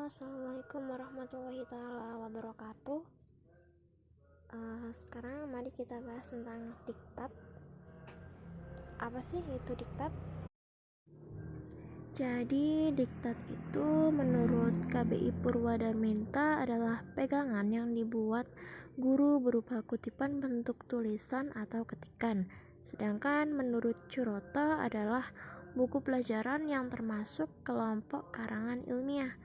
Assalamualaikum warahmatullahi taala wabarakatuh. Sekarang mari kita bahas tentang diktat. Apa sih itu diktat? Jadi diktat itu menurut KBI Purwadaminta adalah pegangan yang dibuat guru berupa kutipan bentuk tulisan atau ketikan. Sedangkan menurut Curoto adalah buku pelajaran yang termasuk kelompok karangan ilmiah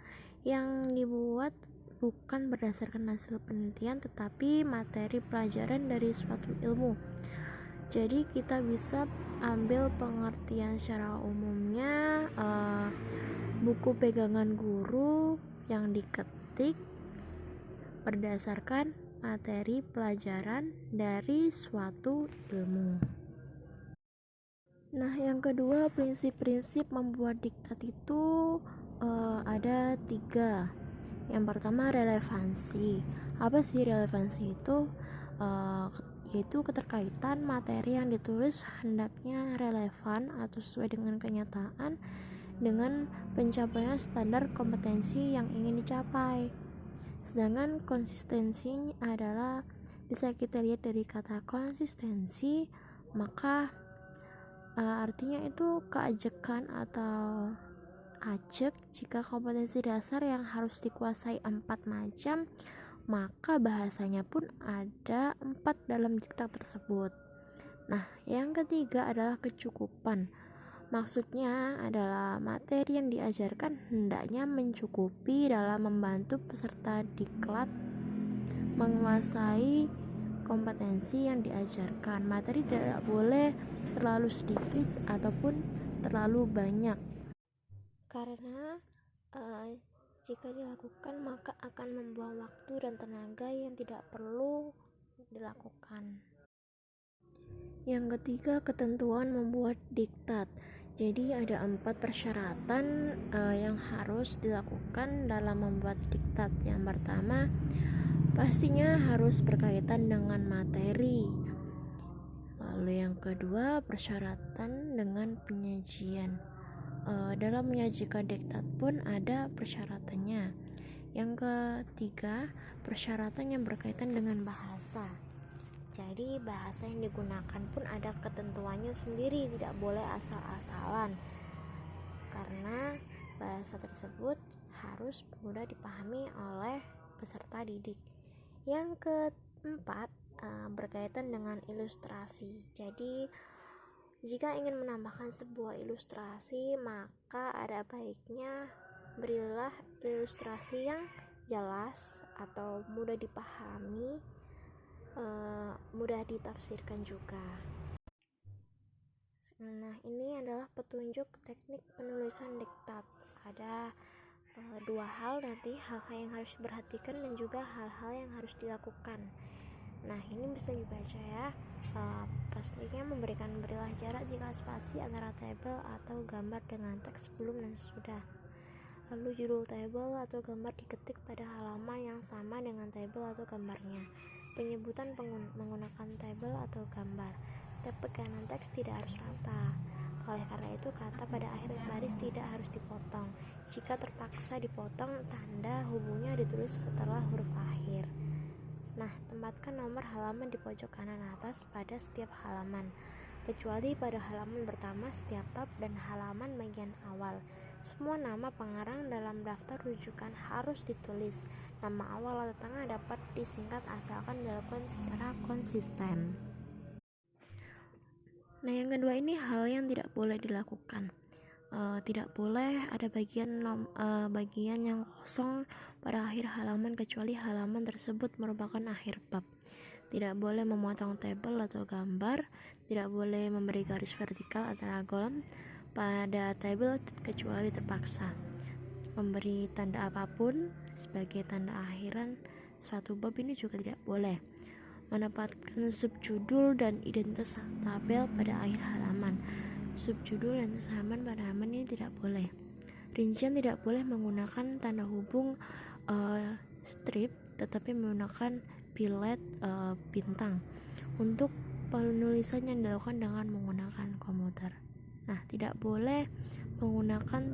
yang dibuat bukan berdasarkan hasil penelitian tetapi materi pelajaran dari suatu ilmu. Jadi kita bisa ambil pengertian secara umumnya buku pegangan guru yang diketik berdasarkan materi pelajaran dari suatu ilmu. Nah, yang kedua, prinsip-prinsip membuat diktat itu ada 3. Yang pertama, relevansi. Apa sih relevansi itu? Yaitu keterkaitan materi yang ditulis hendaknya relevan atau sesuai dengan kenyataan dengan pencapaian standar kompetensi yang ingin dicapai. Sedangkan konsistensi adalah bisa kita lihat dari kata konsistensi, maka artinya itu keajekan atau ajek. Jika kompetensi dasar yang harus dikuasai 4 macam, maka bahasanya pun ada 4 dalam diktat tersebut. Nah, yang ketiga adalah kecukupan. Maksudnya adalah materi yang diajarkan hendaknya mencukupi dalam membantu peserta diklat menguasai kompetensi yang diajarkan. Materi tidak boleh terlalu sedikit ataupun terlalu banyak, karena jika dilakukan maka akan membuang waktu dan tenaga yang tidak perlu dilakukan. Yang ketiga, ketentuan membuat diktat. Jadi ada 4 persyaratan yang harus dilakukan dalam membuat diktat. Yang pertama, pastinya harus berkaitan dengan materi. Lalu yang kedua, persyaratan dengan penyajian. Dalam menyajikan diktat pun ada persyaratannya. Yang ketiga, persyaratan yang berkaitan dengan bahasa. Jadi bahasa yang digunakan pun ada ketentuannya sendiri, tidak boleh asal-asalan, karena bahasa tersebut harus mudah dipahami oleh peserta didik. Yang keempat, berkaitan dengan ilustrasi. Jadi jika ingin menambahkan sebuah ilustrasi, maka ada baiknya berilah ilustrasi yang jelas atau mudah dipahami, mudah ditafsirkan juga. Nah, ini adalah petunjuk teknik penulisan diktat. Ada 2 hal nanti, hal-hal yang harus diperhatikan dan juga hal-hal yang harus dilakukan. Nah, ini bisa dibaca ya. Pastinya berilah jarak jika spasi antara tabel atau gambar dengan teks sebelum dan sesudah. Lalu judul tabel atau gambar diketik pada halaman yang sama dengan tabel atau gambarnya. Penyebutan menggunakan tabel atau gambar. Tekanan teks tidak harus rata. Oleh karena itu, kata pada akhir baris tidak harus dipotong. Jika terpaksa dipotong, tanda hubungnya ditulis setelah huruf akhir. Nah, tempatkan nomor halaman di pojok kanan atas pada setiap halaman, kecuali pada halaman pertama setiap bab dan halaman bagian awal. Semua nama pengarang dalam daftar rujukan harus ditulis. Nama awal atau tengah dapat disingkat asalkan dilakukan secara konsisten. Nah, yang kedua ini hal yang tidak boleh dilakukan. Tidak boleh ada bagian yang kosong pada akhir halaman kecuali halaman tersebut merupakan akhir bab. Tidak boleh memotong tabel atau gambar. Tidak boleh memberi garis vertikal antara kolom pada tabel kecuali terpaksa. Memberi tanda apapun sebagai tanda akhiran suatu bab ini juga tidak boleh. Menempatkan subjudul dan identitas tabel pada akhir halaman. Subjudul dan halaman pada halaman ini tidak boleh. Rincian tidak boleh menggunakan tanda hubung strip, tetapi menggunakan pilet bintang. Untuk penulisan yang dilakukan dengan menggunakan komputer. Nah, tidak boleh menggunakan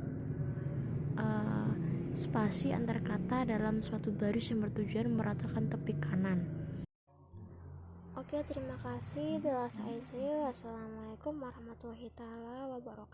spasi antar kata dalam suatu baris yang bertujuan meratakan tepi kanan. Oke, terima kasih. Bila saya see you. Wassalamualaikum warahmatullahi wabarakatuh.